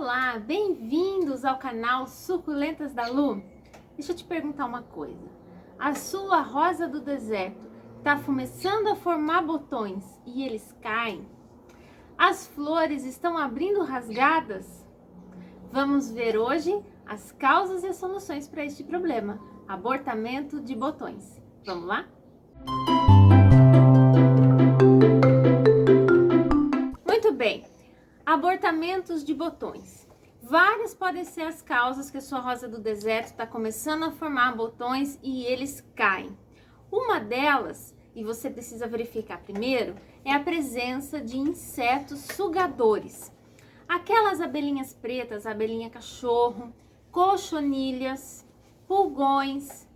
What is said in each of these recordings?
Olá, bem-vindos ao canal Suculentas da Lu. Deixa eu te perguntar uma coisa. A sua rosa do deserto está começando a formar botões e eles caem? As flores estão abrindo rasgadas? Vamos ver hoje as causas e as soluções para este problema, abortamento de botões. Vamos lá? Muito bem. Abortamentos de botões. Várias podem ser as causas que a sua rosa do deserto está começando a formar botões e eles caem. Uma delas, e você precisa verificar primeiro, é a presença de insetos sugadores. Aquelas abelhinhas pretas, abelhinha cachorro, cochonilhas, pulgões,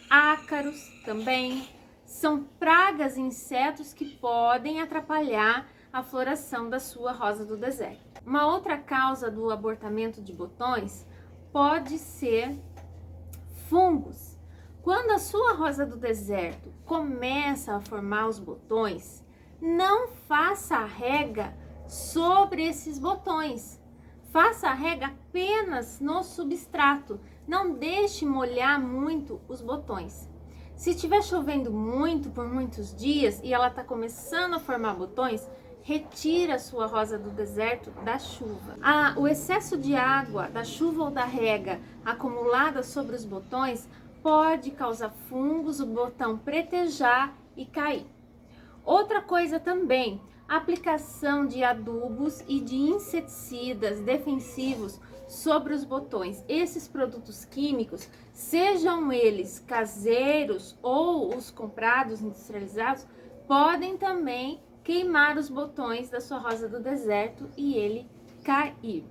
ácaros também, são pragas e insetos que podem atrapalhar a floração da sua rosa do deserto. Uma outra causa do abortamento de botões pode ser fungos. Quando a sua rosa do deserto começa a formar os botões, não faça a rega sobre esses botões. Faça a rega apenas no substrato. Não deixe molhar muito os botões. Se estiver chovendo muito por muitos dias e ela está começando a formar botões, retira a sua rosa do deserto da chuva. O excesso de água da chuva ou da rega acumulada sobre os botões pode causar fungos, o botão pretejar e cair. Outra coisa também, a aplicação de adubos e de inseticidas defensivos sobre os botões. Esses produtos químicos, sejam eles caseiros ou os comprados industrializados, podem também queimar os botões da sua rosa do deserto e ele cair.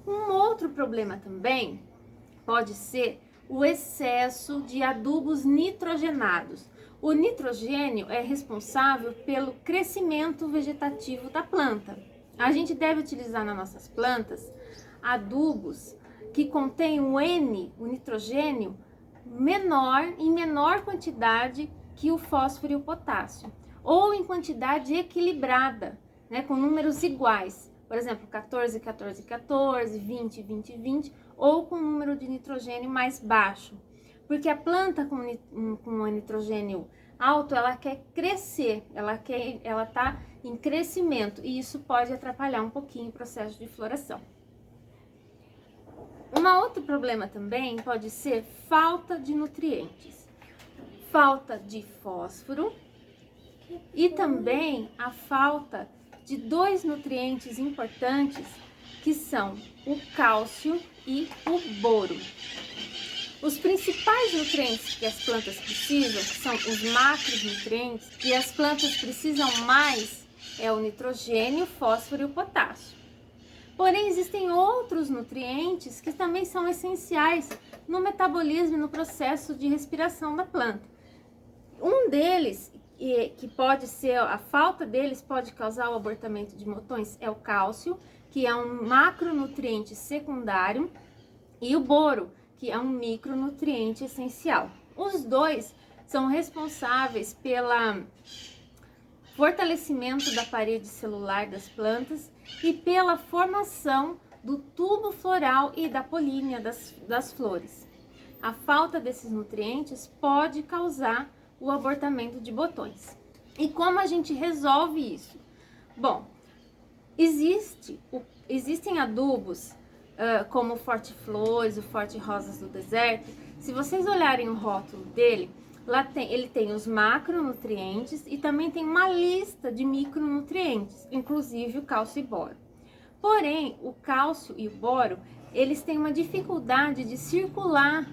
Um outro problema também pode ser o excesso de adubos nitrogenados. O nitrogênio é responsável pelo crescimento vegetativo da planta. A gente deve utilizar nas nossas plantas adubos que contêm o N, o nitrogênio, em menor quantidade que o fósforo e o potássio, ou em quantidade equilibrada, né, com números iguais. Por exemplo, 14, 14, 14, 20, 20, 20, ou com um número de nitrogênio mais baixo. Porque a planta com um nitrogênio alto, ela quer crescer, ela está em crescimento, e isso pode atrapalhar um pouquinho o processo de floração. Outro problema também pode ser falta de nutrientes, falta de fósforo e também a falta de dois nutrientes importantes, que são o cálcio e o boro. Os principais nutrientes que as plantas precisam, que são os macronutrientes, e as plantas precisam mais, é o nitrogênio, o fósforo e o potássio. Porém, existem outros nutrientes que também são essenciais no metabolismo e no processo de respiração da planta. Um deles, que pode ser, a falta deles pode causar o abortamento de botões, é o cálcio, que é um macronutriente secundário, e o boro, que é um micronutriente essencial. Os dois são responsáveis pelo fortalecimento da parede celular das plantas e pela formação do tubo floral e da polínia das flores. A falta desses nutrientes pode causar o abortamento de botões. E como a gente resolve isso? Bom, existem adubos como o Forte Flores, o Forte Rosas do Deserto. Se vocês olharem o rótulo dele, ele tem os macronutrientes e também tem uma lista de micronutrientes, inclusive o cálcio e boro. Porém, o cálcio e o boro, eles têm uma dificuldade de circular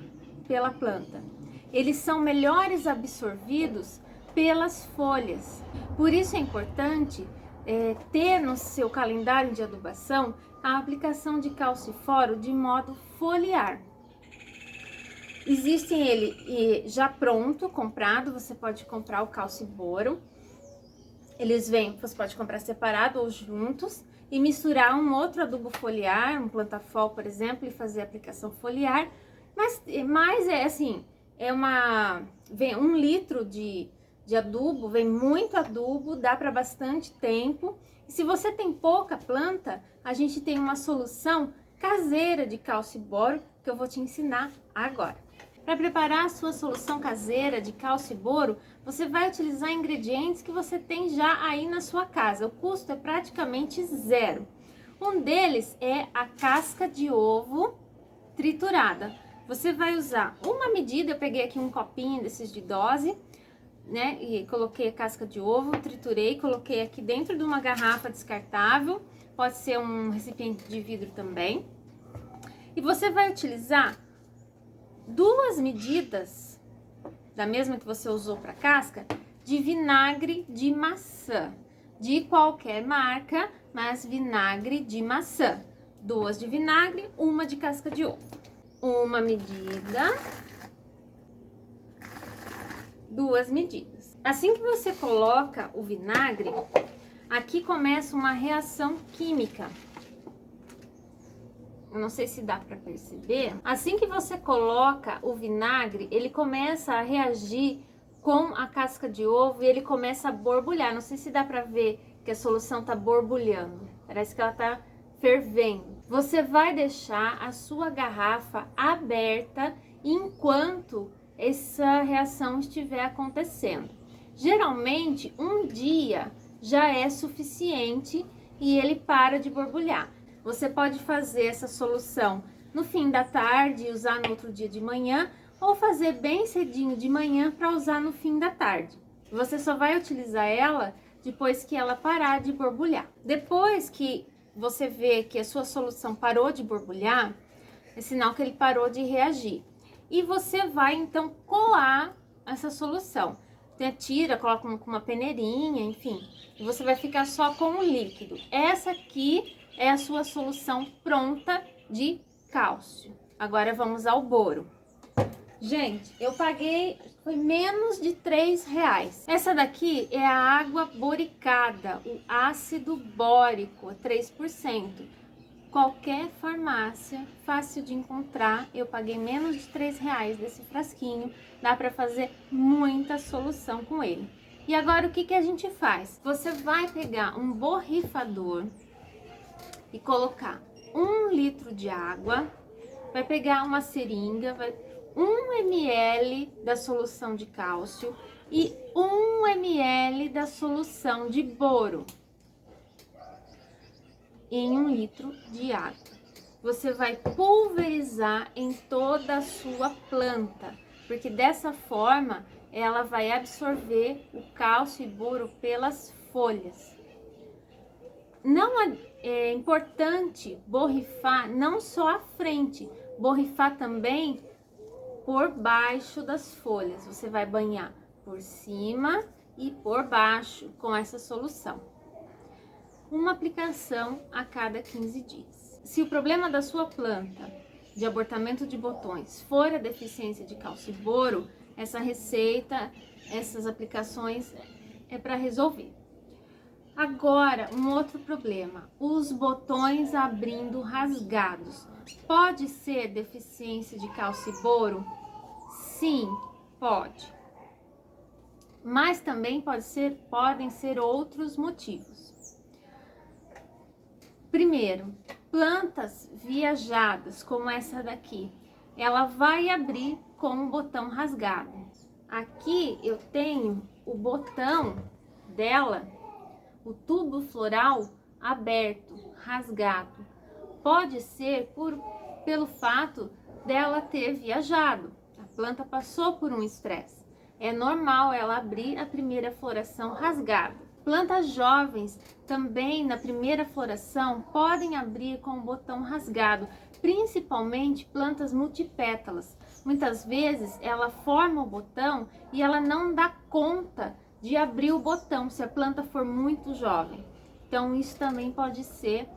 pela planta. Eles são melhores absorvidos pelas folhas. Por isso é importante ter no seu calendário de adubação a aplicação de cálcio e fósforo de modo foliar. Existe ele já pronto, comprado, você pode comprar o cálcio e boro. Eles vêm, você pode comprar separado ou juntos e misturar um outro adubo foliar, um plantafol, por exemplo, e fazer a aplicação foliar. Mas é assim, vem 1 litro de adubo, vem muito adubo, dá para bastante tempo E se você tem pouca planta, a gente tem uma solução caseira de cálcio e boro que eu vou te ensinar agora. Para preparar a sua solução caseira de cálcio e boro, você vai utilizar ingredientes que você tem já aí na sua casa. O custo é praticamente zero. Um deles é a casca de ovo triturada. Você vai usar uma medida, eu peguei aqui um copinho desses de dose, né? E coloquei a casca de ovo, triturei, coloquei aqui dentro de uma garrafa descartável, pode ser um recipiente de vidro também. E você vai utilizar 2 medidas, da mesma que você usou para casca, de vinagre de maçã, de qualquer marca, mas vinagre de maçã. 2 de vinagre, 1 de casca de ovo. 1 medida, 2 medidas. Assim que você coloca o vinagre, aqui começa uma reação química. Eu não sei se dá para perceber. Assim que você coloca o vinagre, ele começa a reagir com a casca de ovo e ele começa a borbulhar. Não sei se dá para ver que a solução tá borbulhando. Parece que ela tá fervendo. Você vai deixar a sua garrafa aberta enquanto essa reação estiver acontecendo. Geralmente, 1 dia já é suficiente e ele para de borbulhar. Você pode fazer essa solução no fim da tarde e usar no outro dia de manhã, ou fazer bem cedinho de manhã para usar no fim da tarde. Você só vai utilizar ela depois que ela parar de borbulhar. Depois que você vê que a sua solução parou de borbulhar, é sinal que ele parou de reagir. E você vai então coar essa solução. Tira, coloca com uma peneirinha, enfim. E você vai ficar só com o líquido. Essa aqui é a sua solução pronta de cálcio. Agora vamos ao boro. Gente, eu paguei, foi menos de R$3. Essa daqui é a água boricada, o ácido bórico, 3%. Qualquer farmácia, fácil de encontrar, eu paguei menos de R$3 desse frasquinho. Dá para fazer muita solução com ele. E agora o que que a gente faz? Você vai pegar um borrifador e colocar 1 litro de água, vai pegar uma seringa, 1 ml da solução de cálcio e 1 ml da solução de boro em 1 litro de água. Você vai pulverizar em toda a sua planta, porque dessa forma ela vai absorver o cálcio e boro pelas folhas. Não é importante borrifar não só a frente, borrifar também por baixo das folhas. Você vai banhar por cima e por baixo com essa solução. Uma aplicação a cada 15 dias. Se o problema da sua planta de abortamento de botões for a deficiência de cálcio e boro, essa receita, essas aplicações é para resolver. Agora, um outro problema, os botões abrindo rasgados. Pode ser deficiência de cálcio e boro? Sim, pode. Mas também podem ser outros motivos. Primeiro, plantas viajadas, como essa daqui, ela vai abrir com o botão rasgado. Aqui eu tenho o botão dela, o tubo floral aberto, rasgado. Pode ser pelo fato dela ter viajado. A planta passou por um estresse. É normal ela abrir a primeira floração rasgada. Plantas jovens também na primeira floração podem abrir com o botão rasgado, principalmente plantas multipétalas. Muitas vezes ela forma o botão e ela não dá conta de abrir o botão se a planta for muito jovem. Então isso também pode ser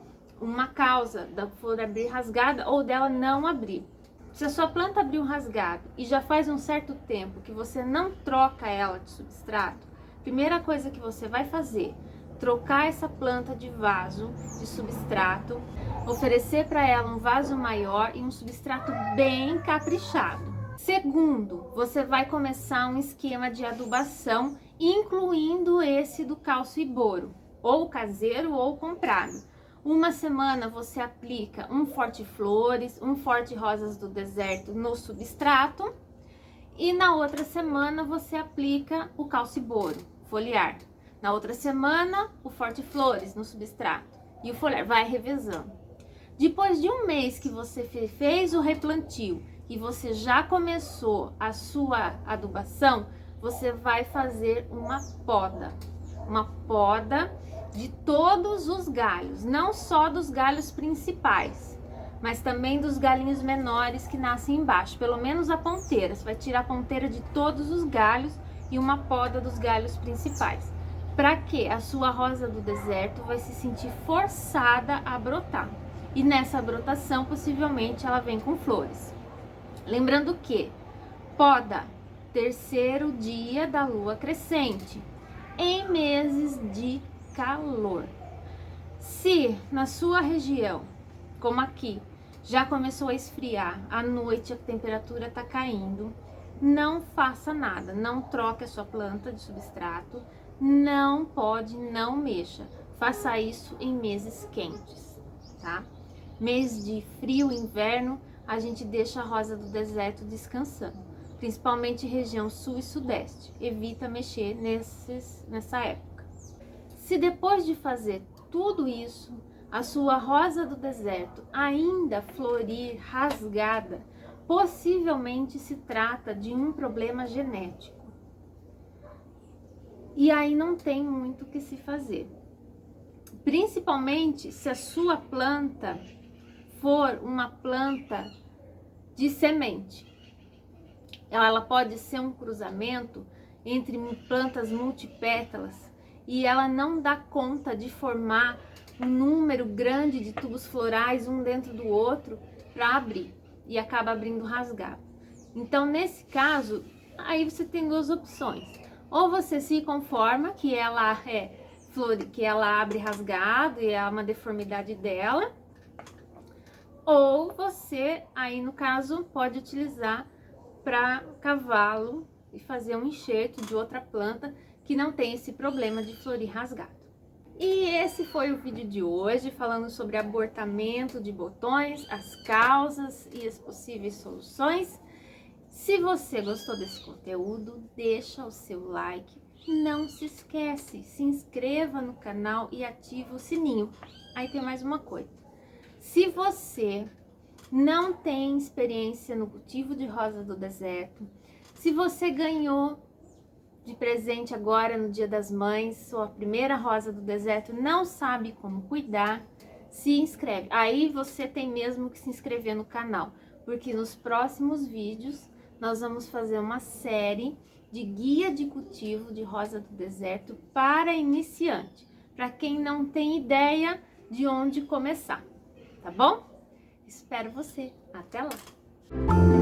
uma causa da flor abrir rasgada ou dela não abrir. Se a sua planta abriu rasgado e já faz um certo tempo que você não troca ela de substrato, primeira coisa que você vai fazer, trocar essa planta de vaso, de substrato, oferecer para ela um vaso maior e um substrato bem caprichado. Segundo, você vai começar um esquema de adubação, incluindo esse do cálcio e boro. ou caseiro ou comprado. Uma semana você aplica um Forte Flores, um Forte Rosas do Deserto no substrato e na outra semana você aplica o Calciboro foliar. Na outra semana o Forte Flores no substrato e o foliar, vai revezando. Depois de um mês que você fez o replantio e você já começou a sua adubação, você vai fazer uma poda de todos os galhos, não só dos galhos principais, mas também dos galinhos menores que nascem embaixo, pelo menos a ponteira. Você vai tirar a ponteira de todos os galhos e uma poda dos galhos principais. Para que a sua rosa do deserto vai se sentir forçada a brotar. E nessa brotação, possivelmente, ela vem com flores. Lembrando que poda terceiro dia da lua crescente, em meses de calor. Se na sua região, como aqui, já começou a esfriar, à noite a temperatura está caindo, não faça nada, não troque a sua planta de substrato, não pode, não mexa. Faça isso em meses quentes, tá? Mês de frio, inverno, a gente deixa a rosa do deserto descansando, principalmente região sul e sudeste. Evita mexer nessa época. Se depois de fazer tudo isso, a sua rosa do deserto ainda florir rasgada, possivelmente se trata de um problema genético. E aí não tem muito o que se fazer. Principalmente se a sua planta for uma planta de semente. Ela pode ser um cruzamento entre plantas multipétalas e ela não dá conta de formar um número grande de tubos florais um dentro do outro para abrir e acaba abrindo rasgado. Então, nesse caso, aí você tem duas opções. Ou você se conforma que ela que ela abre rasgado e é uma deformidade dela, ou você, aí no caso, pode utilizar para cavalo e fazer um enxerto de outra planta que não tem esse problema de florir rasgado. E esse foi o vídeo de hoje, falando sobre abortamento de botões, as causas e as possíveis soluções. Se você gostou desse conteúdo, deixa o seu like. Não se esquece, se inscreva no canal e ativa o sininho. Aí tem mais uma coisa. Se você não tem experiência no cultivo de rosa do deserto, se você ganhou de presente agora no Dia das Mães sua primeira rosa do deserto, não sabe como cuidar, se inscreve. Aí você tem mesmo que se inscrever no canal, porque nos próximos vídeos nós vamos fazer uma série de guia de cultivo de rosa do deserto para iniciante, para quem não tem ideia de onde começar. Tá bom? Espero você. Até lá!